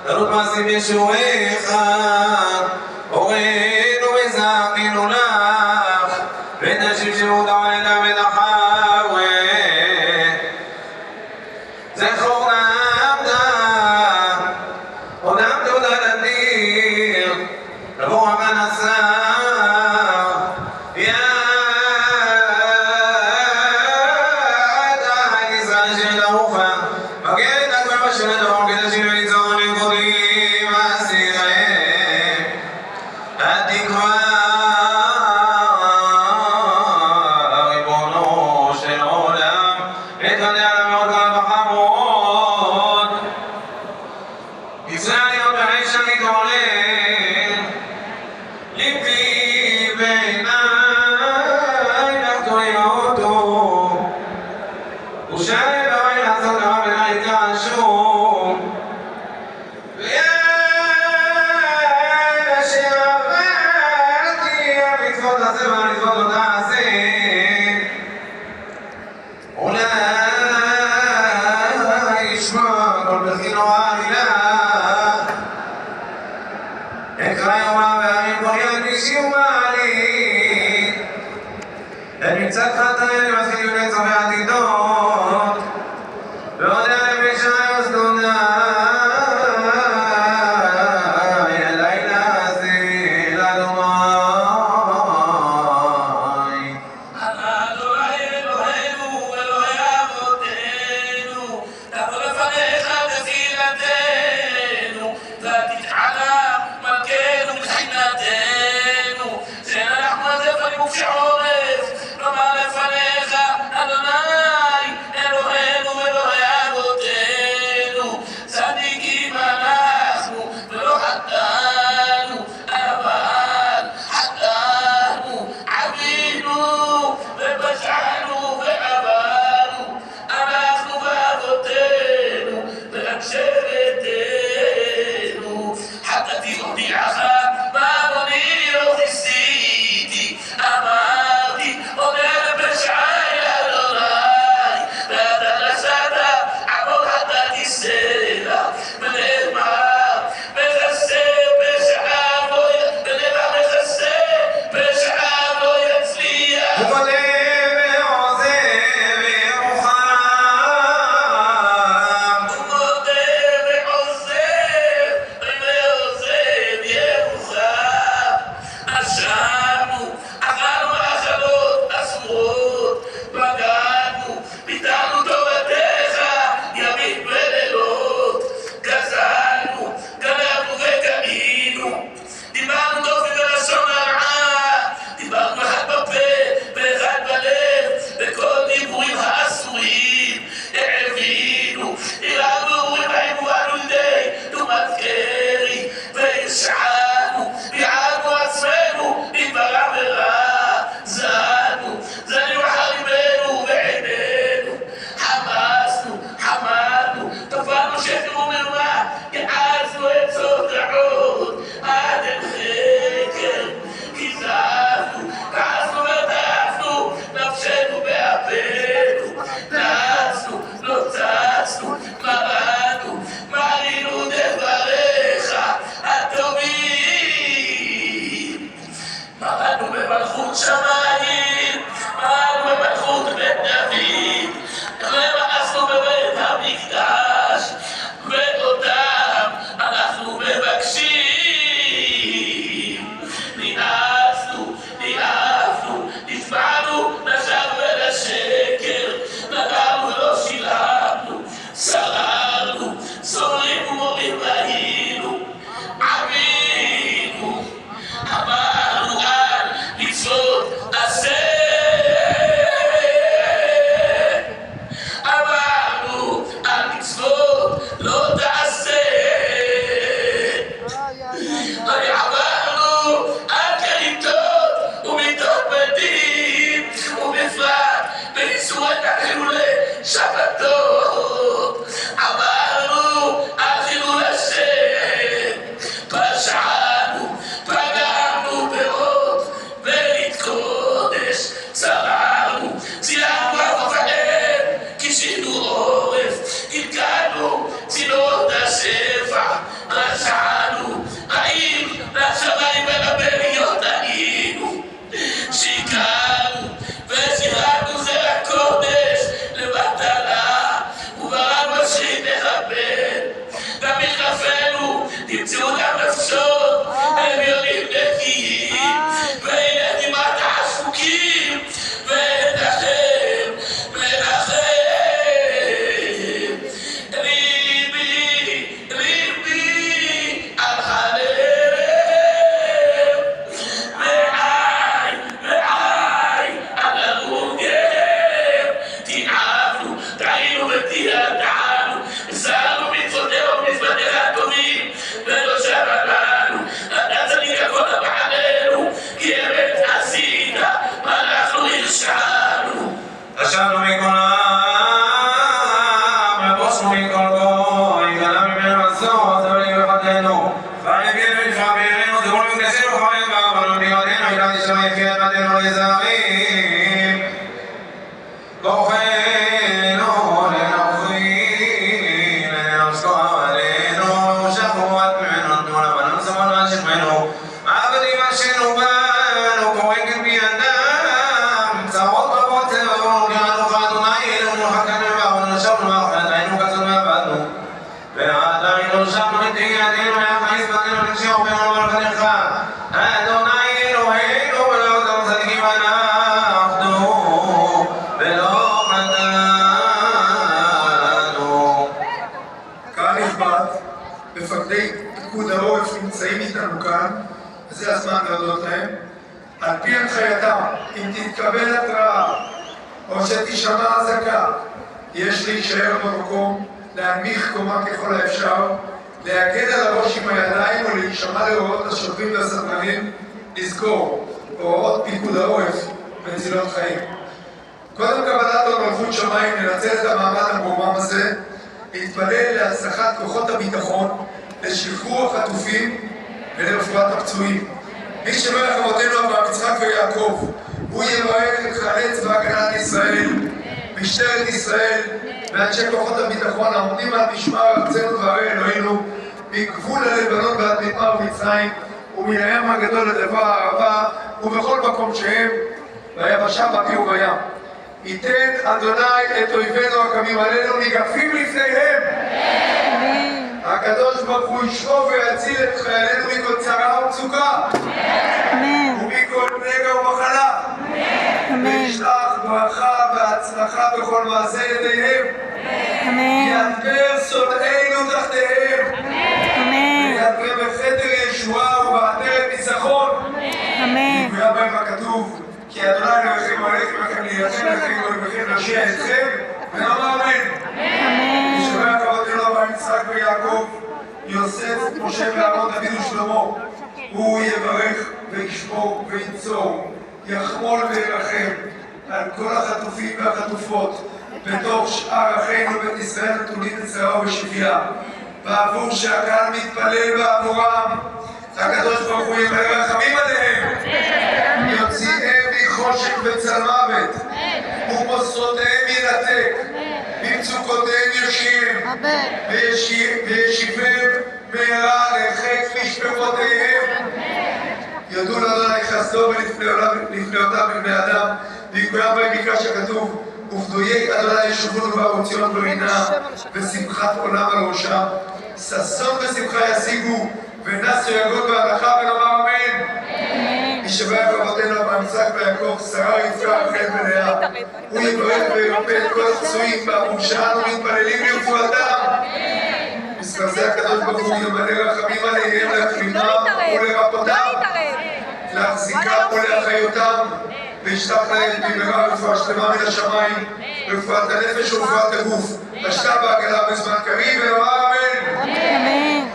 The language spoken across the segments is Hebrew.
חנות מעשים ישועך, הורינו וזכינו לך, ונשים שמות עלינה ותחווה, זכור נעמדה, עודם תודה לדיר, לבוא המנסה, יד ישראל של ארוחה, מגן את כבר של הדור, כדי שליצור נקודים אסיריהם, התקווה ריבונו של עולם, התוודע למאוד גדול וחמוד, ישראל להיות בעיש המתעורר, ליבי בעיניי נחתו אותו, ושאלה בואי לעשות דבר בעיניי התגרשו, שעברתי המצוות הזה והמצוות לא תעשה, אולי ישמע כל בחינו העלילה, אקרא יומה והרים כל יד נשימה לי, למצד חטאי אני מתחיל יונץ ועתידות, ועוד עליהם בשעה יוסדוני, הלילה הזה לאדוני. אדוני אלוהינו אלוהי אבותינו, תבוא לפניך תפילתנו, ותתעלה מלכנו בחינתנו, שאין אנחנו הזפנים ובשעורף, נאמר לפניך אדוני אלוהינו אלוהי אבותינו, צדיקים אנחנו ולא חטאנו, אבל חטאנו, עווינו ופשענו ועברנו, אנחנו ואבותינו ורק שבטנו, חטאתי הודיעך בעווני לא כיסיתי, אמרתי אודה לפשעי אדוני, ואתה נסעת עבור חטאתי סלע, ונאמר מכסה פשעיו לא ונאמר מכסה פשעיו לא יצליח. הוא מודה ועוזב ירוחם, הוא מודה ועוזב ירוחם. אשרנו, אכלנו מאכלות אסורות, בגדנו, ביטלנו תורתך ימים ולילות, גזלנו, גנבנו וקנינו, דיברנו דופי ולשון הרעה, דיברנו אחד בפה ואחד בלב, וכל דיבורים האסורים העבינו, הרענו ואורים היינו באנו לידי תומת קרי, וישענו, ביענו עצמנו מדבר עבירה, זנינו חריבנו בעינינו, חמדנו, תפרנו שקר ומרמה, יעצנו עצות רעות, עד אין חקר, כיזבנו, כעסנו ורדפנו, נפשנו באפנו, נצנו, לא צצנו, מרדנו, מעלינו דבריך, מכל גוי, גנב ממנו עשור, זבלי וחטאנו. ויגל ונשמע בעינינו, זבול וקדשנו, חיים בעברנו, בגללנו, אילת ישמע יפי אדמתנו לזרים. כוחנו לנוכרים, לנשקוע עלינו, שחוות ממנו, תנו לבנו, סמון ואנשך ממנו. עבדים אשנו בנו, פורקת בידם, צרות רבות צבאו, גרנו חתונאי, אלונו חכנו ובאנו, נשבנו מאחורי, היינו כזאת ועבדנו. ועדיין נושבנו לתהייתנו, להכניס בנו נקשיח ובנו ולכנך. אדוני אלוהינו ולא אותם צדיקים אנחנו, ולא חטאנו. קהל נכבד, מפקדי פיקוד העורף נמצאים איתנו כאן, וזה הזמן להודות להם. על פי הנחייתם, אם תתקבל התראה או שתשמע אזעקה, יש להישאר במקום, להנמיך קומה ככל האפשר, להגן על הראש עם הידיים ולהישמע להוראות השוטרים והסדרנים, לזכור, הוראות פיקוד העורף מצילות חיים. קודם קבלת מלכות שמיים, לנצל את המעמד המרומם הזה, להתפלל להצלחת כוחות הביטחון, לשחרור החטופים ולרפואת הפצועים. מי שברך אבותינו אברהם, יצחק ויעקב, הוא יברך את חיילי צבא הגנת ישראל, משטרת ישראל ואנשי כוחות הביטחון העומדים על משמר ארצנו וערי אלוהינו, מגבול הלבנון ועד מדבר מצרים, ומן הים הגדול עד עבר הערבה, ובכל מקום שהם, ביבשה, באוויר ובים. ייתן אדוני את אויבינו הקמים עלינו ניגפים לפניהם. הקדוש ברוך הוא ישמור ויציל את חיילינו מכל צרה ומצוקה, ומכל נגע ומחלה, וישלח ברכה והצלחה בכל מעשה ידיהם, ידבר שונאינו תחתיהם, וידבר בכתר ישועה ובעטרת ניצחון. יקוים בהם הכתוב, כי אדוני אלוהיכם הולך לכם להילחם לכם ולכם להושיע אתכם, ונאמר אמן. ישמע אבותינו אברהם, יצחק ויעקב, יוסף, משה ואהרון, דוד ושלמה, הוא יברך וישמור וינצור, יחמול וירחם על כל החטופים והחטופות בתוך שאר אחינו בית ישראל נתונים בצרה ובשביה, בעבור שהקהל מתפלל בעבורם. הקדוש ברוך הוא ימלא רחמים עליהם, יוציאם מחושך וצל מוות, ומוסרותיהם ינתק, במצוקותיהם ישיר, וישיבם מהרה לחיק משפחותיהם. יודו לאדוני חסדו ולפניותיו לבני אדם, ויקוים בהם מקרא שכתוב, ופדויי אדוני ישובון ובאו ציון ברינה, ושמחת עולם על ראשם, ששון ושמחה ישיגו, ונסו יגון והלכה ונאמר אמן. מי שברך אבותינו אברהם, יצחק ויעקב, שרה רבקה רחל ולאה, הוא יברך וירפא את כל הפצועים בעבור שאנו מתפללים לרפואתם. בזכר זה הקדוש ברוך הוא ימלא רחמים עליהם, להחלימם ולרפאותם, להחזיקם ולהחיותם, וישלח להם במהרה רפואה שלמה מן השמיים, רפואת הנפש ורפואת הגוף, השתה בעגלה בזמן קריב ונאמר אמן.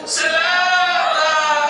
سلام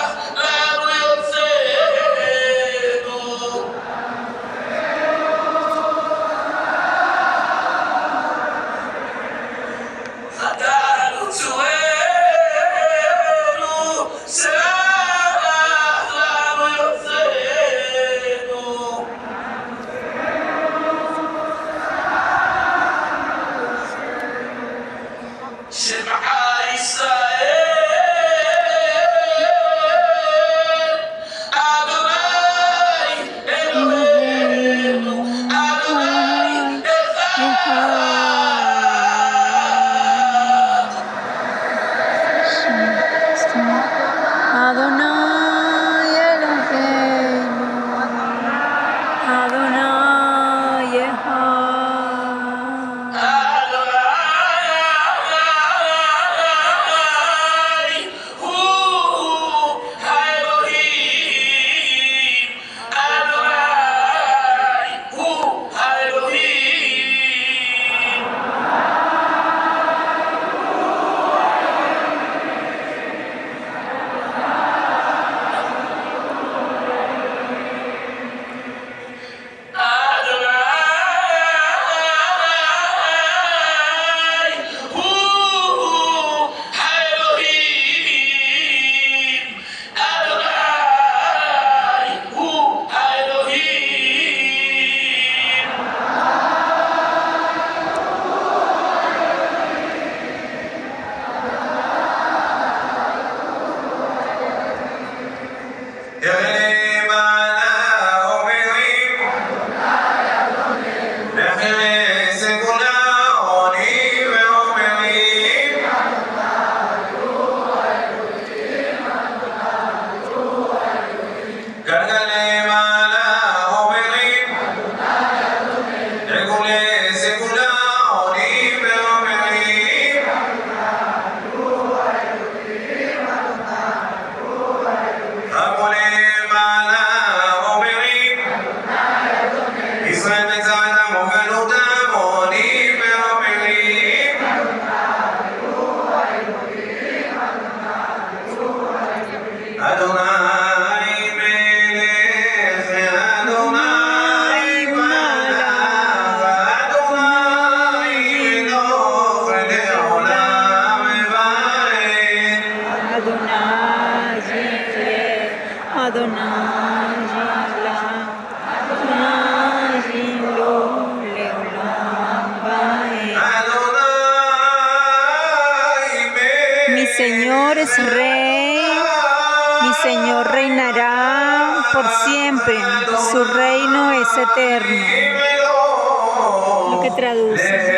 Mi Señor es Rey, mi Señor reinará por siempre, su reino es eterno. Lo que traduce.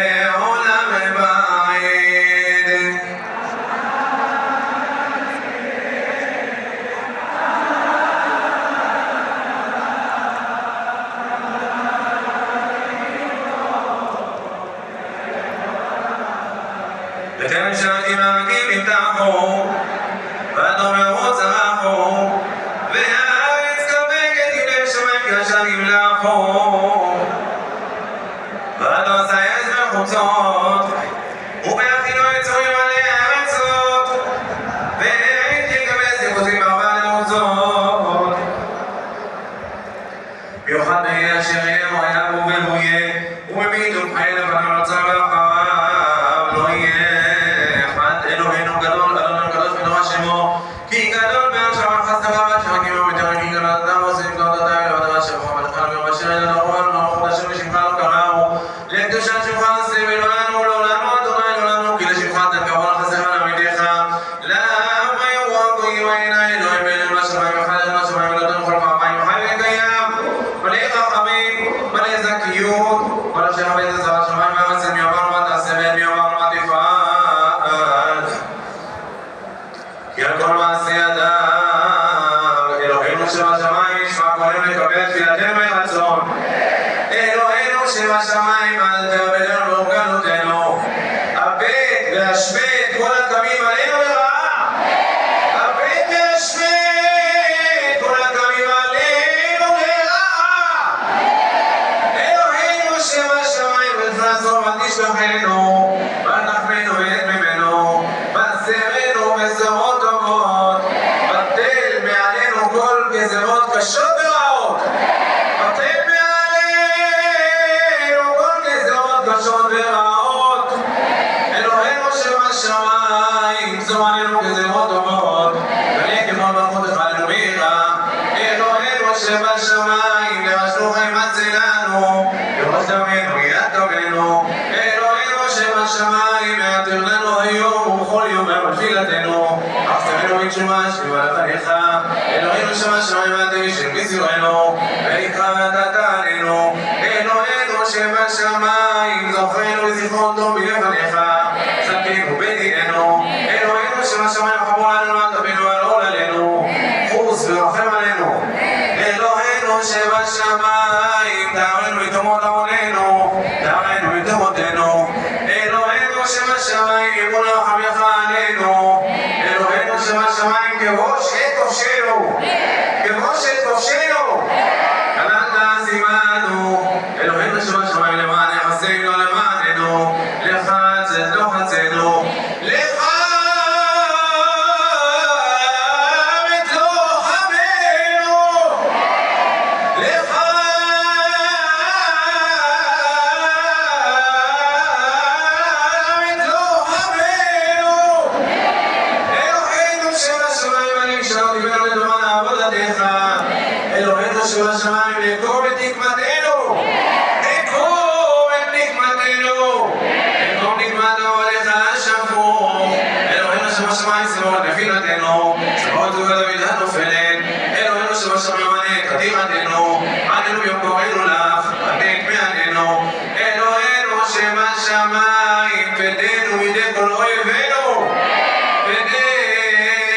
שבשמיים ענק, עתיר עננו, עננו ביום קוראנו לך, ענק מעננו, אלוהינו שבשמיים, פדנו מידי כל אויבינו,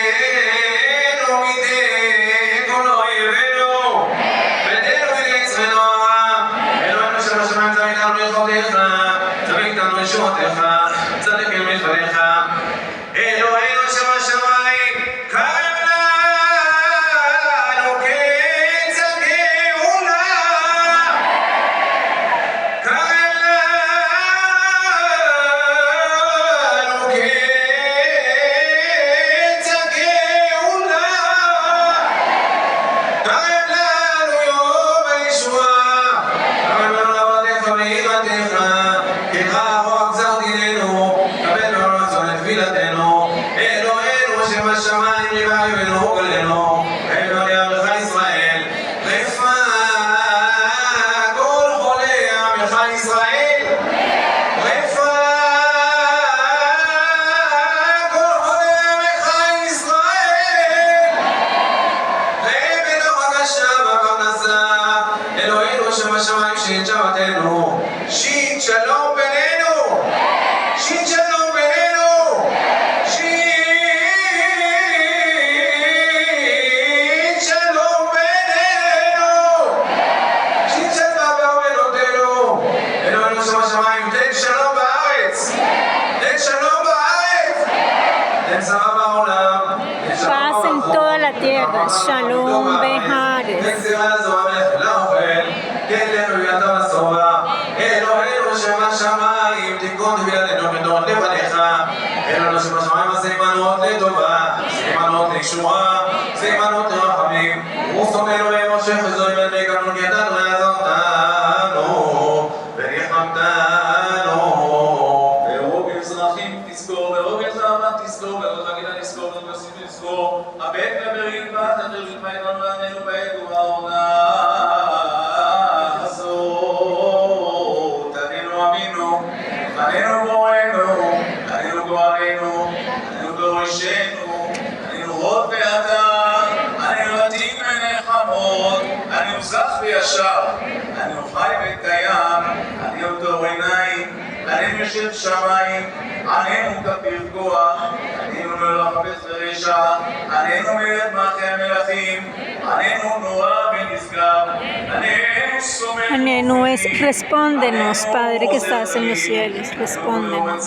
פדנו מידי כל אויבינו, פדנו מידי יצרנו הרע, אלוהינו שבשמיים צדיק לנו לכבודך, צדיק לנו ישועתך, צדיק לנו מלפניך, אלוהינו שבשמיים, קרב לנו קץ הגאולה, קרב לנו קץ הגאולה, קרב לנו יום הישועה, קרב לנו לעבודך ויראתך, כי רחוק גזר דיננו, קבל לנו רצון לתפילתנו, אלוהינו שבשמיים ריבנו וגלנו, אלוהי עמך ישראל, רפא כל חולי עמך ישראל, רפא כל חולי עמך ישראל, ראה בנוח הקשה והפרנסה, אלוהינו שבשמיים שית שבתנו, שית שלום בינינו, שית שלום בינינו, שית שלום בינינו, שית שלווה בארמונותינו, אלוהינו שבשמיים, תן שלום בארץ, תן שלום בארץ, תן שרה בעולם, תן שלום Paz en ברחוב, toda la tierra. Shalom תן Behares. גזירה לזו המלך לאוכל, תן לנו ידע לשובע, אלוהינו שבשמיים, תיקון תפילתנו בדור לפניך, אלוהינו שבשמיים סימנות לטובה, סימנות לישועה, סימנות לרחמים, ושונאנו ומושך וזוהים את בעיקרנו כי ידענו לעזור לנו, וניחמתנו. ברוב מזרחים תזכור, ברוב יזרמת תזכור, ברוב מגילה תזכור, ברוב יוסים תזכור, הבט לברית בת הברית מידון ועננו בעת ובעונה הזאת. עננו אבינו, עננו בוראנו, עננו גואלנו, עננו דורשנו, עננו הוד והדר, עננו עתיק ונחמות, עננו זך וישר, עננו חי וקיים, עננו טוב עיניים, עננו יושב שמיים, עננו כפיר כוח, עננו מלך ורשע, עננו מלך מלכי המלכים, עננו נורא ונשגב, עננו סומך Anenu es, respóndenos, Padre que estás en los cielos, respóndenos.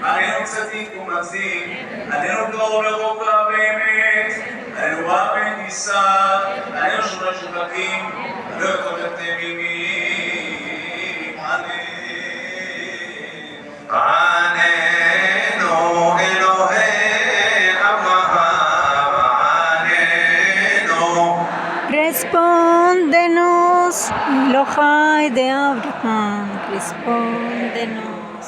עננו צדיק ומציל, עננו קרוב לרוקה באמת, עננו רב ונישא, עננו שומר שחקים, עננו יכול לתמימים, עננו אלוהי אברהם, עננו Respóndenos, Elohai de Abraham, respóndenos.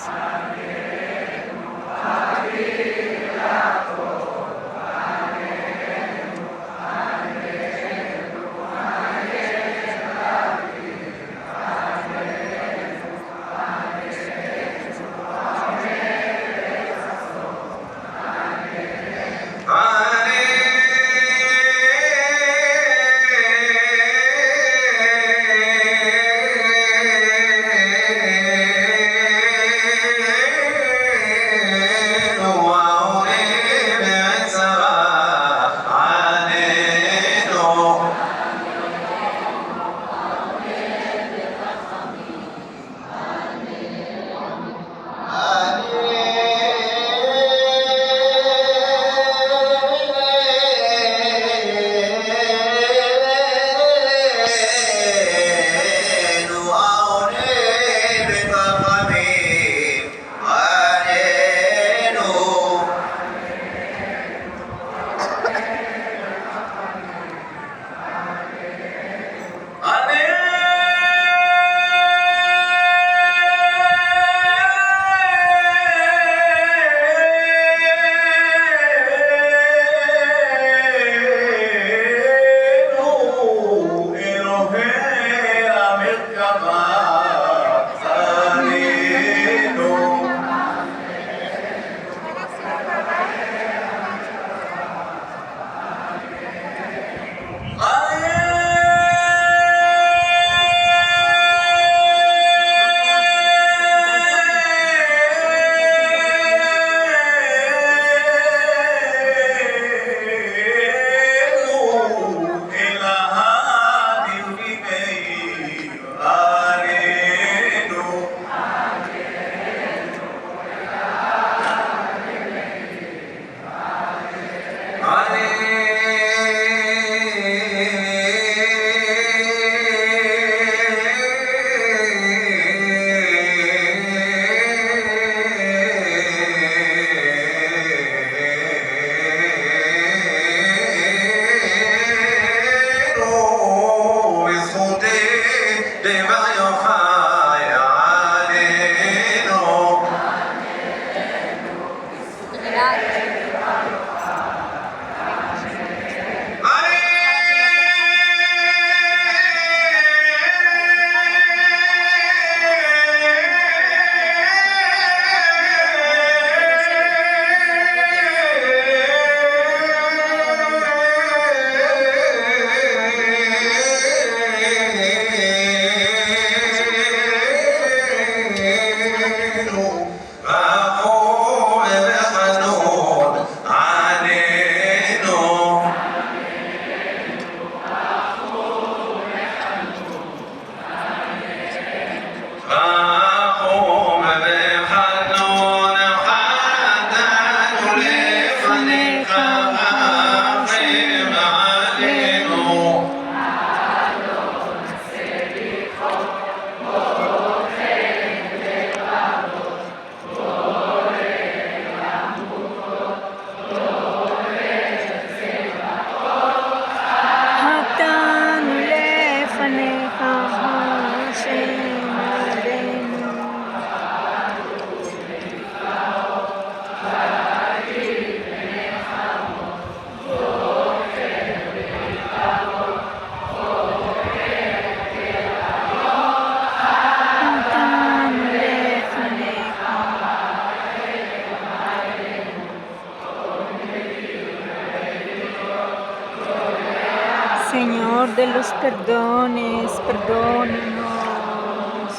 Señor de los perdones, perdónanos,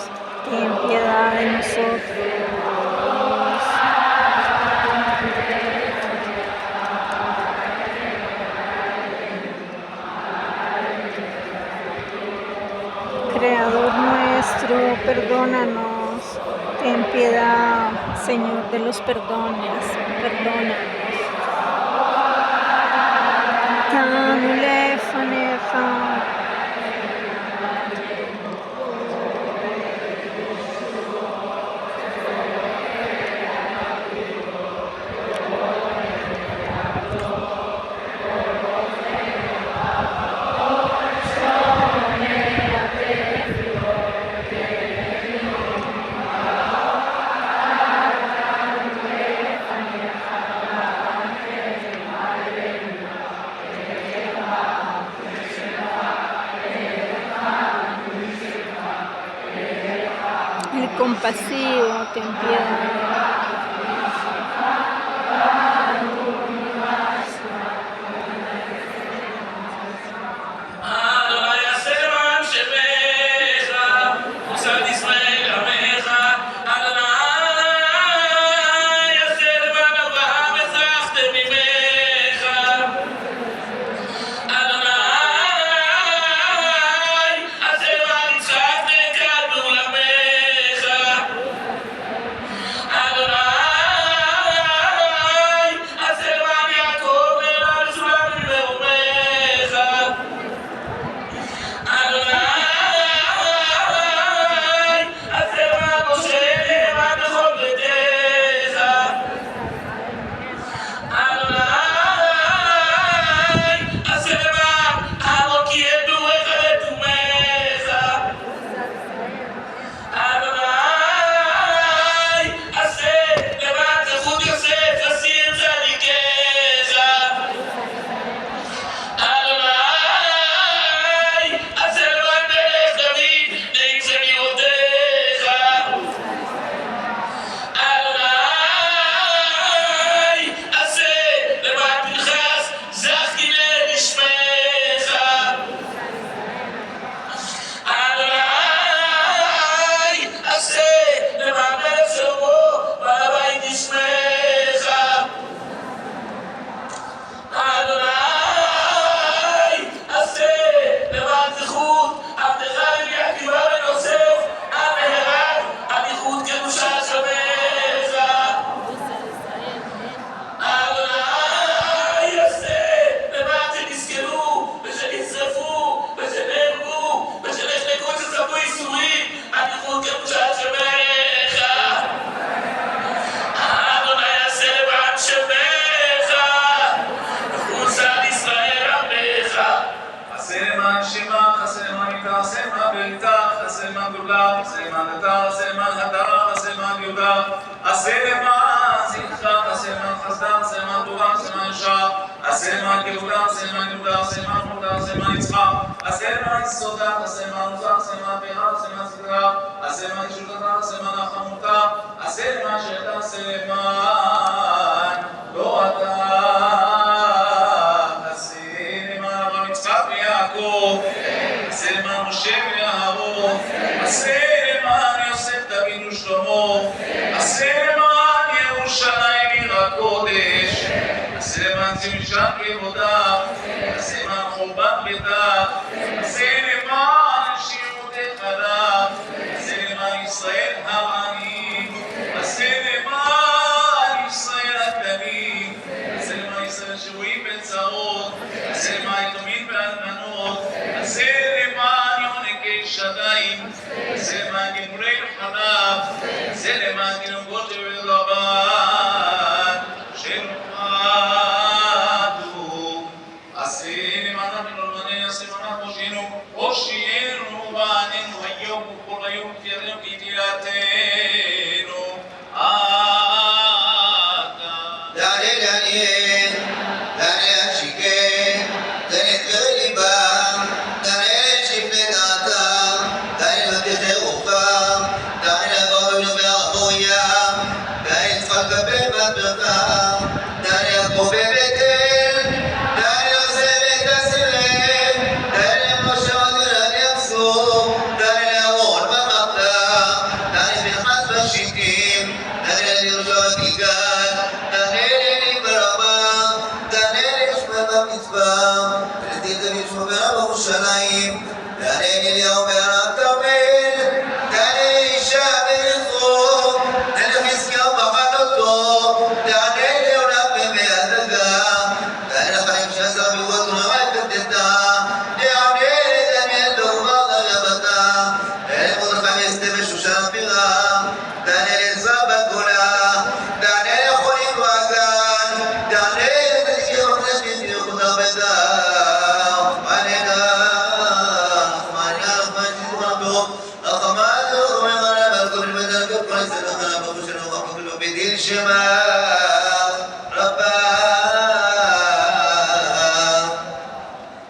ten piedad de nosotros. Creador nuestro, perdónanos, ten piedad, Señor de los perdones, perdónanos. Tanu lefanecha. El compasivo, ten piedad. Adonai yaseh למען שמך, ושבט ישראל עמך. אדוני יעשה למען אברהם וזרחתם ממך. אדוני יעשה למען יצחק נעקד בעולמך. אדוני יעשה למען יעקב נעלה ושולם במרומך. אדוני עשה למען משה נאמן בכל ביתך. אדוני עשה למען עמו כי ידעוך לתומך. אדוני עשה למען זכות יוסף אסיר צדיקיך. אדוני עשה למען מלך דוד נעים זמירותיך. אדוני עשה למען פנחס זכתי לשמך. אדוני עשה למען מלך שלמה בעל הבית לשמך. אדוני עשה למען זכות עבדך רבי עקיבא בן יוסף הנהרג על ייחוד קדושת שמך. אדוני עשה למען שנזכרו ושנשרפו ושנהרגו ושנחנקו שספגו ייסורים על ייחוד קדושת שמך. אדוני יעשה למען שמך, וחוסה על ישראל עמך. עשה למען שמך, עשה למען עיקר, עשה למען ביתך, עשה למען גאולה, עשה למען אתר, עשה למען הדר, עשה למען יהודה, עשה למען זכרך, עשה למען חסדה, עשה למען טובה, עשה למען ישר, עשה למען גאולה, עשה למען יהודה, עשה למען מודה, עשה למען יצחק, עשה למען יסודה, עשה למען עוזה, עשה למען פארה, עשה למען סדרה, עשה למען ישותתה, עשה למען החמותה, עשה למען שאתה, עשה למען תורתה. עשה למען אברהם יצחק ויעקב, עשה למען משה ואהרון, עשה למען יוסף דוד ושלמה, עשה למען ירושלים עיר הקודש, עשה למען ציון שם כבודה, עשה למען חורבן ביתה, עשה למען שירותך עליו, עשה למען ישראל העניים, עשה למען ישראל הקטנים, עשה למען ישראל שבויים בצרות, עשה למען יתומים ואלמנות, עשה למען יונקי שדיים, עשה למען גמולי חלב, עשה למען תינוקות ולבן שנוחתו, עשה למען המלומני, עשה למען ראשינו, ראשיינו ובעננו היום וכל היום תפארתנו כי תהילתנו. Daniel, Daniel, Daniel, Shike, Daniel, Galiba, Daniel, Shifenata, Daniel, Techerufa, Daniel, Babinu Beraboya, Daniel, Tzfakabe Batberka, Daniel, Kobe Betel, Daniel, Sebek Tasirem, את המשמרה בירושלים, תענה אליהו בערב כרמל, תענה לאישה בנצור, תענה לחזקיהו בחנותו, תענה לעולם בימי הדגה, תענה לחיים שעשה בגבולות ונראה את בקדתה, תענה לדניאל באומה גרבתה, תענה למרדכי ואסתר בשושן הבירה, תענה לעזרא בת גולה, תענה לחולים באגן, תענה לצדיקים המחלשים בייחוד הרבתה, שמה רבה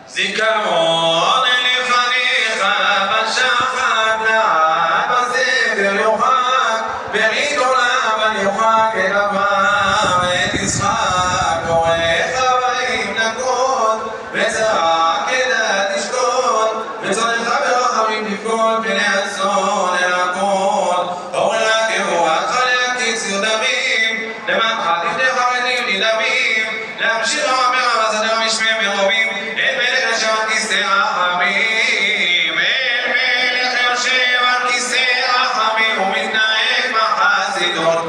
זיכרון לפניך בשחר לעד בסתר יוחק ברית עולם יוחק את אברהם ואת יצחק עורך הבאים נקות וזרק עדה תשקוט וצונך ברחמים תפקוד פני הצאן אל הכות עוררה כרוח להקיץ ירדמים למען תפתח חרדים נדמים להמשיך הרמר המסדר משמי מרובים אל מלך יושב על כיסא רחמים אל מלך יושב על כיסא רחמים ומתנהג בחסידות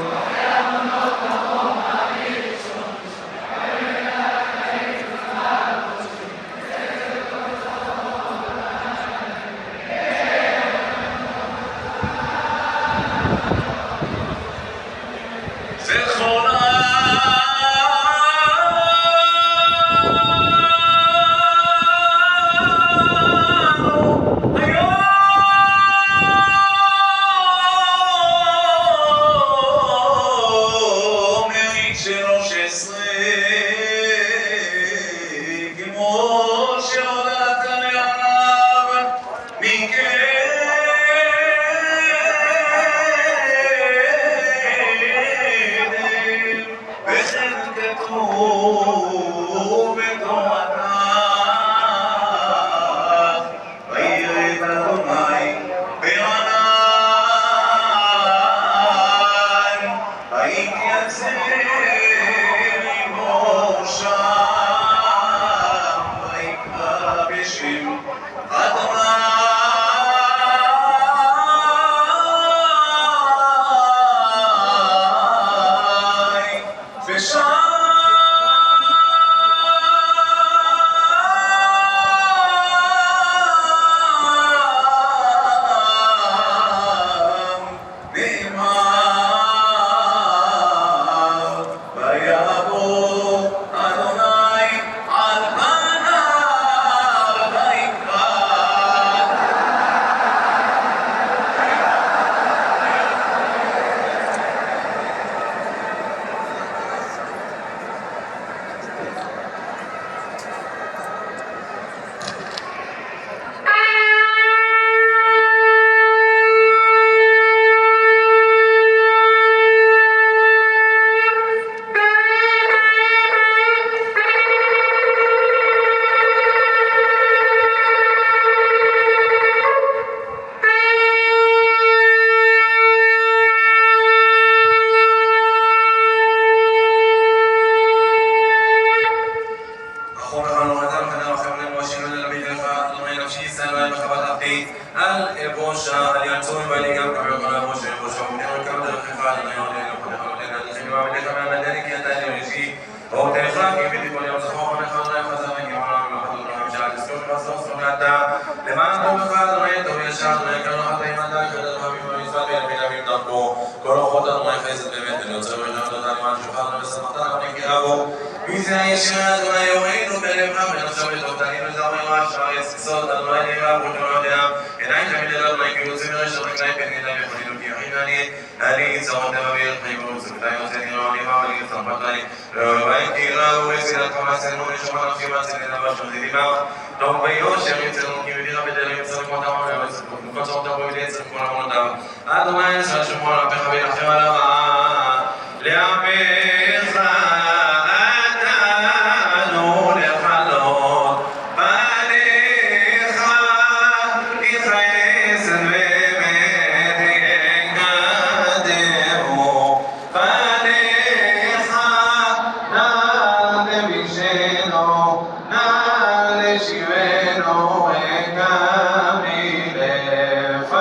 והשיבנו וקמי לפניך.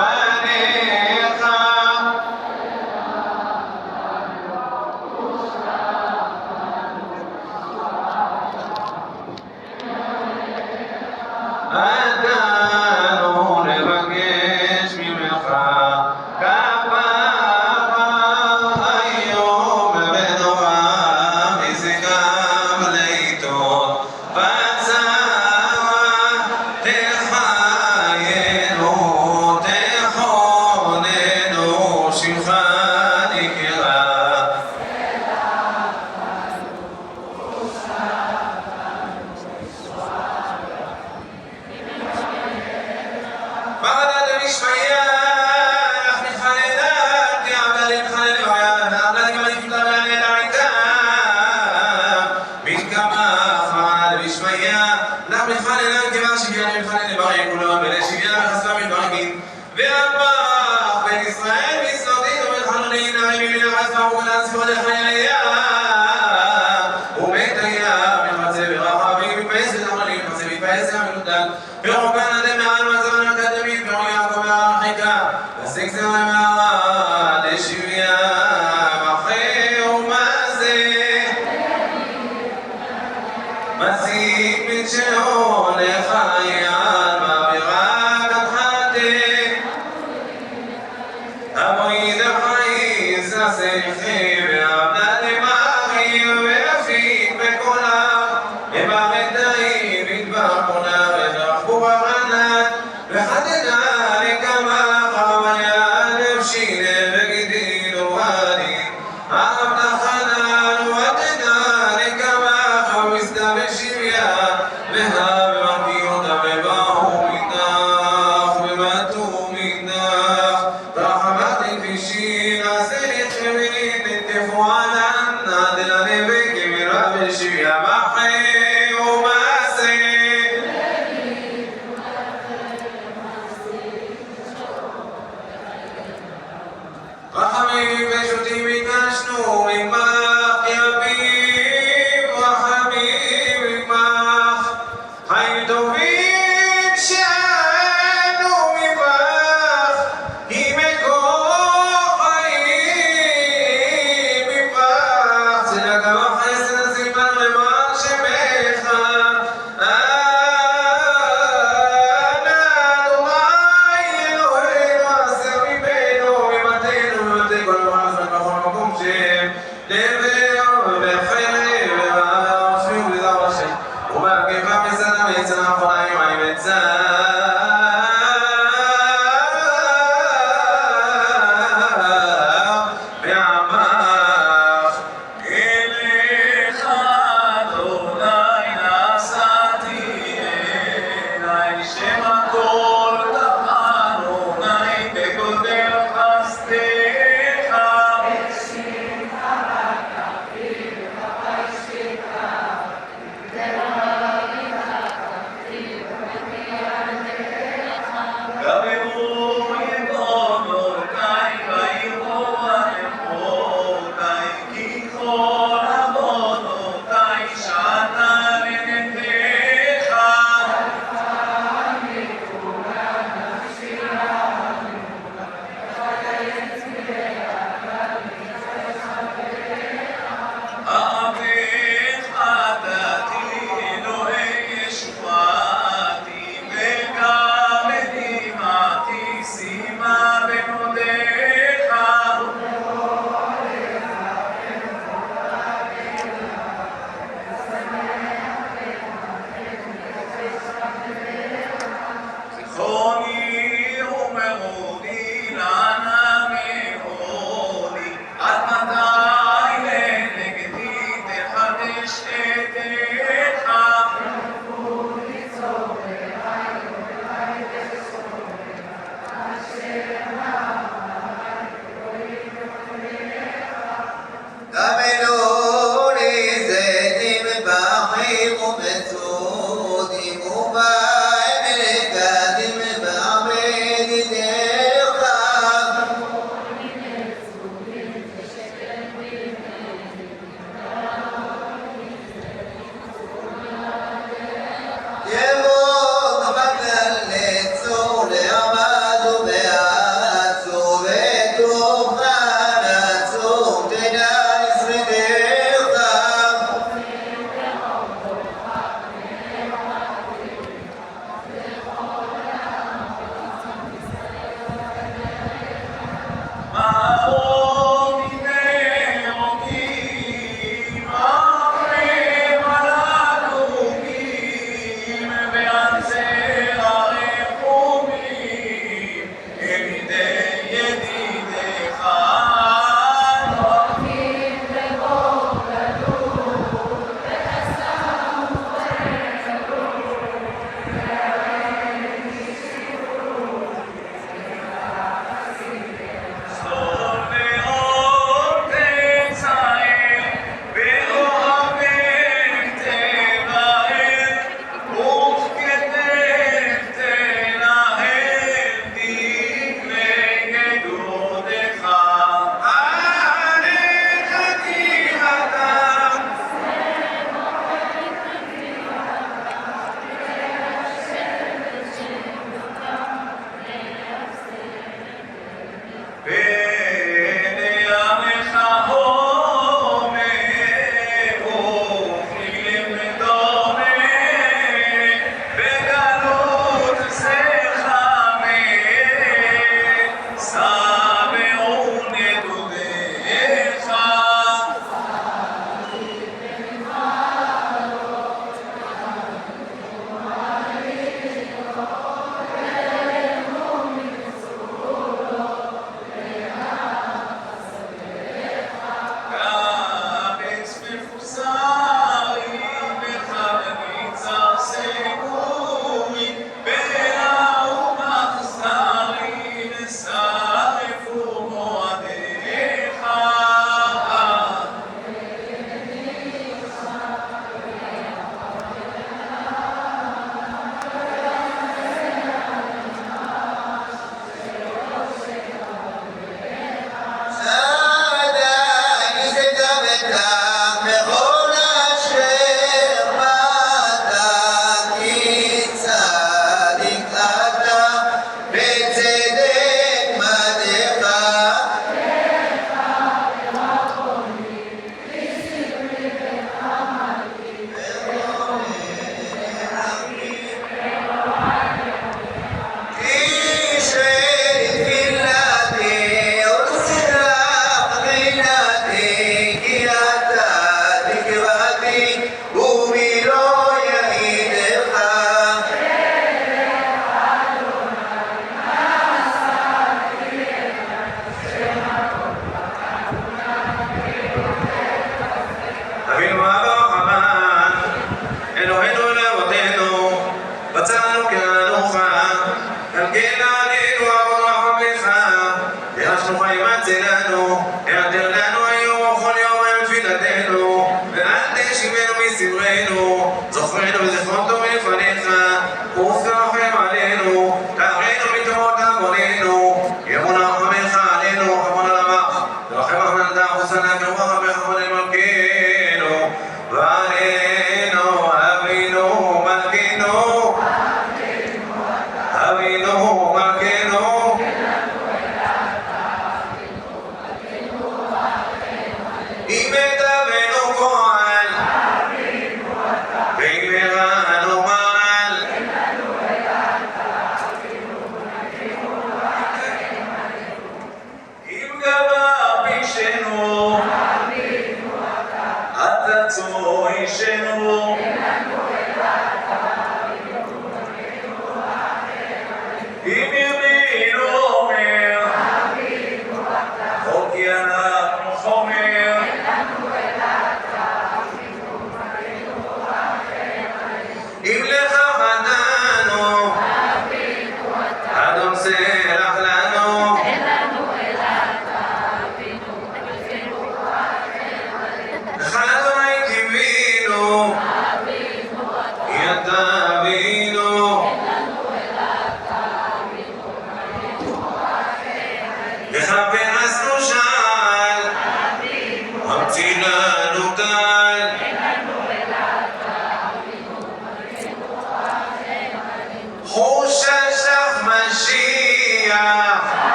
אתנו נבקש ממך כפרה היום ונורא מזיגם לעיתות בצרה תחיינו תכוננו שמך נקרא. بعد بشوية نحن خليناك يا عبد الخليل ويا عبد الملك طلال العتاب منك ما فعل بشوية نحن خليناك ما شبيان الخليل بغي كلهم بلا شبيان خسرا من بغيين بأرباح بين إسرائيل بإسرائيل وبالحنونين نعيم من العزم والأنس والخيالية وبيت أيام من خسر بغاحة من بيس الأمرين خسر بيس من الدل بربنا دمع المزمن Sexy women, they should be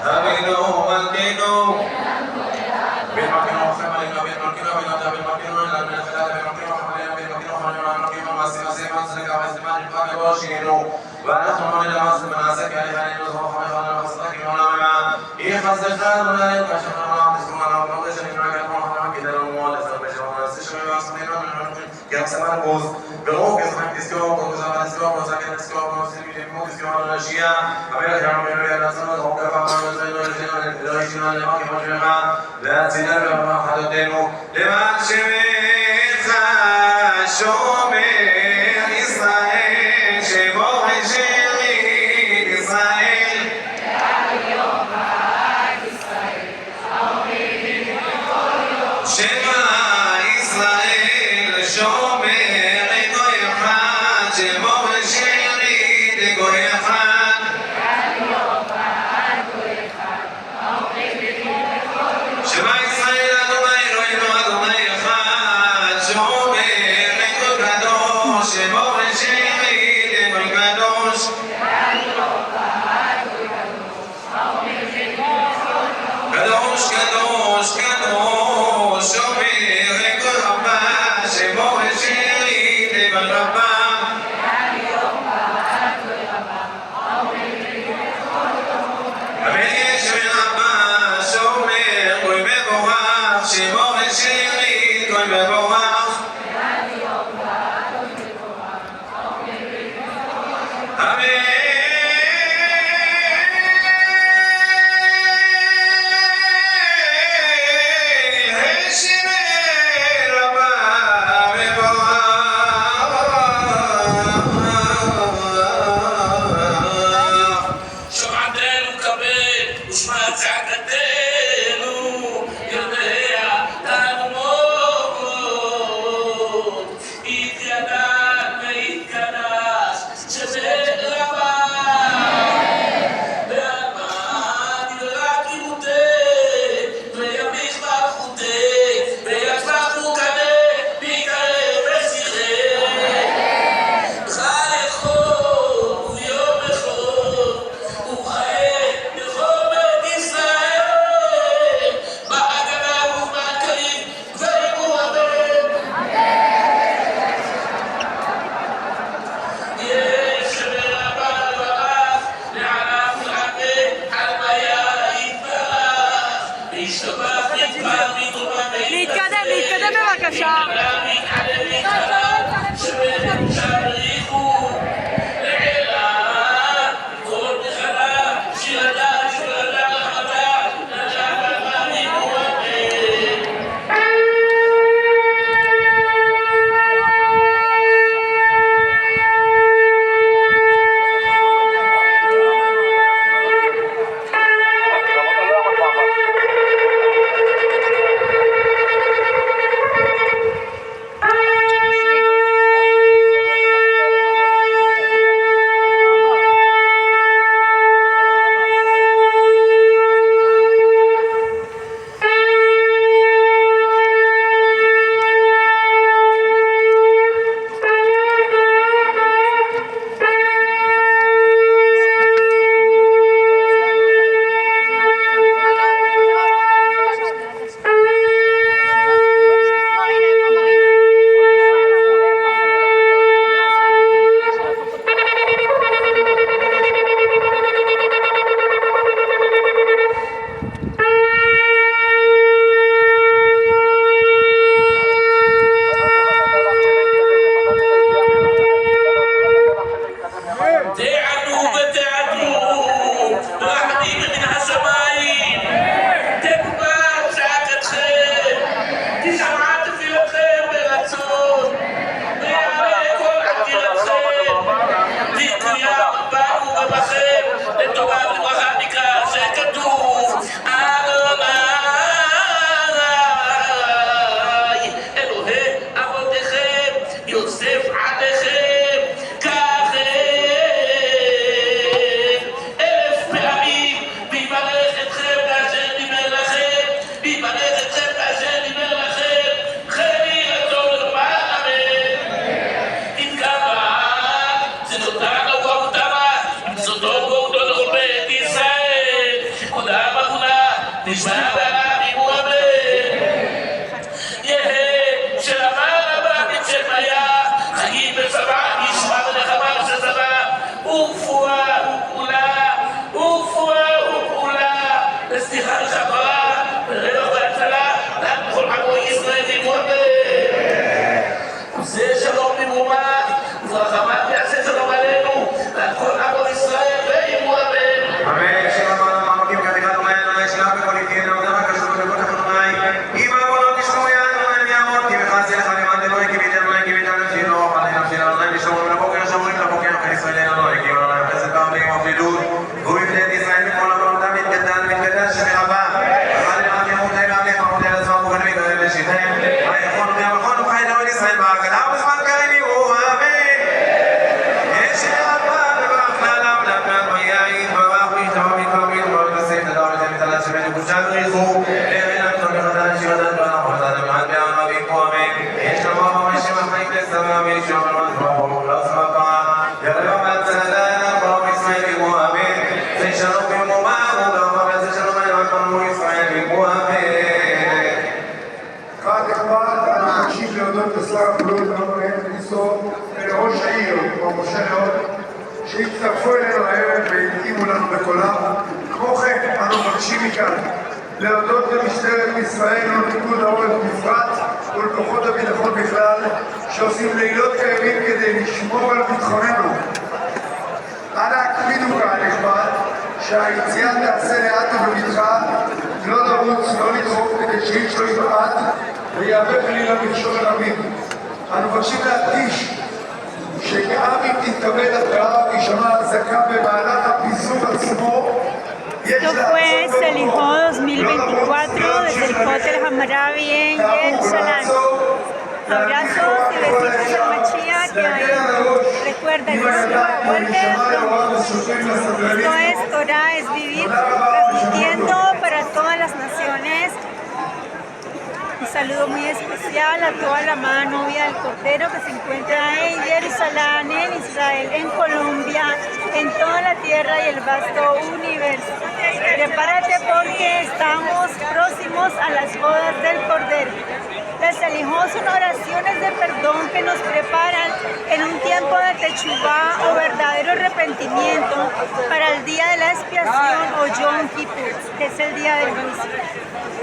Abinu, Malkenu, הקדושינו ואנחנו נוריד למעשה ונעשה כהליכנו זרוך המכרנו וחסתך כמונה ומה יהיה חסדך אדוני כאשר נאמר תזכור עליו לא תשנים נרגע כמו חנמה כדי לנו מאוד לצלם בשלום ונעשה שמים ועשמים כי אנחנו סמן בוז ורוב כזכם תזכור כל כזכם תזכור וזכם תזכור ונוסעים מתאימו תזכור על הנשייה המלך ירנו מנוי על נצרנו זרוק כפה לא ישינו למען כמו שמך והצילנו ולמען חדותינו למען שמך שומר ישראל שמו ושארית ישראל שמע ישראל שומר גוי אחד שמו ושארית גוי אחד שמע ישראל אדוני אלוהינו אדוני אחד שומר גוי קדוש שמו ושארית גוי קדוש קדוש קדוש קדוש שומר גוי רבה שמו ושארית גוי רבה המלך של רבה שומר גוי מבורך שמו ושארית גוי מבורך שומעתנו קבל ושמע צעקתנו יודע תעמוד יתגדל ויתקדש שזה רבה ואלמד ירק ימותי וימיך מלכותי ויצמח וקנה ויקרב ושיחי חייכו וביום אחד וחיי לכל בית ישראל בהגנה ובמכרים ויראו אמן יש ברבה לברך לעליו ולעבה על מיה יתברך וישתבח יתברך ויתרומם להתקדם בבקשה. יהא שלמעלה בא מצמיה חיים ושמח ורחמת יעשה שלום עלינו, ועל כל עמו ישראל ויאמרו אמן. Amen. Shalom Alam Amakim Katikat Umayan Unay Shalom Kolikin Naudama Kashuk Kebut Unay Ima Bolom Kishmoyan Unay Miyamot Kimi Khasi Khaliman Deloy Kimi Deloy Kimi Deloy Shino Khalim Shino Unay Bishomon Nabokan Shomon Nabokan Khaisale Unay Kimi Unay President Amri Mafidud Hui Bideti Israel Mikona Bolom Tamit Kedan Mit Kedan Shemi Haba Khalim Amri Mutay Amri Khamud Yala Zwa Bukan Mit Khalim Shithem Ay Khonu Miyam Khonu Khayna Wali Israel Ba'akad Awas Man Kaini Amen Yeshi Abba Ba'akna Lam Lakman Wayayin Ba'akwi Tawami Kawin Ba'akna Seyf Tadawar Jami Tala Shemeni Kushad Rizu Le'min Akton Khadan Shivadan Ba'ana Khadan Ba'an Ba'an Ba'in Amen Yeshi Abba Ba'ashi Ba'ayin Ba'asama Yeshi Abba Ba'ahu Ba'asmaqa Yalaba Ba'atzadana Ba'ahu Israel Amen Zeshalom Ba'ahu Ba'ahu Zeshalom Ba'ahu Israel Amen קהל נכבד, אני מקשיב להודות לשר הבריאות מר ניסו ולראש העיר, מר משה נאות, שהצטרפו אלינו הערב והדגימו לנו בקולם. כמו כן, אנו מבקשים מכאן להודות למשטרת ישראל ולפיקוד העורף בפרט ולכוחות הביטחון בכלל, שעושים לילות כימים כדי לשמור על ביטחוננו. אנא הקפידו קהל נכבד שהיציאה תעשה לאט ובבטחה, לא לרוץ, לא לדחוף כדי שאיש לא יבעט ויהווה חלילה מכשול לרבים. אנו מבקשים להדגיש שגם אם תתקבל התראה וישמע אזעקה במהלך הפיזור עצמו, Esto fue Selijó 2024 desde el Hotel Hamaravi en Jerusalén. Abrazos y besitos al Mashiach que hay. Recuerda, Esto es Torah, es vivir, transmitiendo para todas las naciones. Un saludo muy especial a toda la amada novia del Cordero que se encuentra en Jerusalén, en Israel, en Colombia, en toda la tierra y el vasto universo. Prepárate porque estamos próximos a las bodas del Cordero. Las Selijó son oraciones de perdón que nos preparan en un tiempo de techuvá o verdadero arrepentimiento para el día de la expiación o Yom Kippur, que es el día del juicio.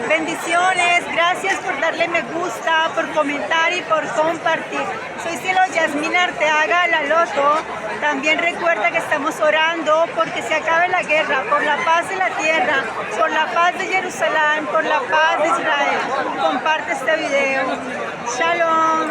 Bendiciones, gracias por darle me gusta, por comentar y por compartir. Soy Cielo Yasmín Arteaga, la Loto. También recuerda que estamos orando porque se acabe la guerra, por la paz de la tierra, por la paz de Jerusalén, por la paz de Israel. Comparte este video. Shalom.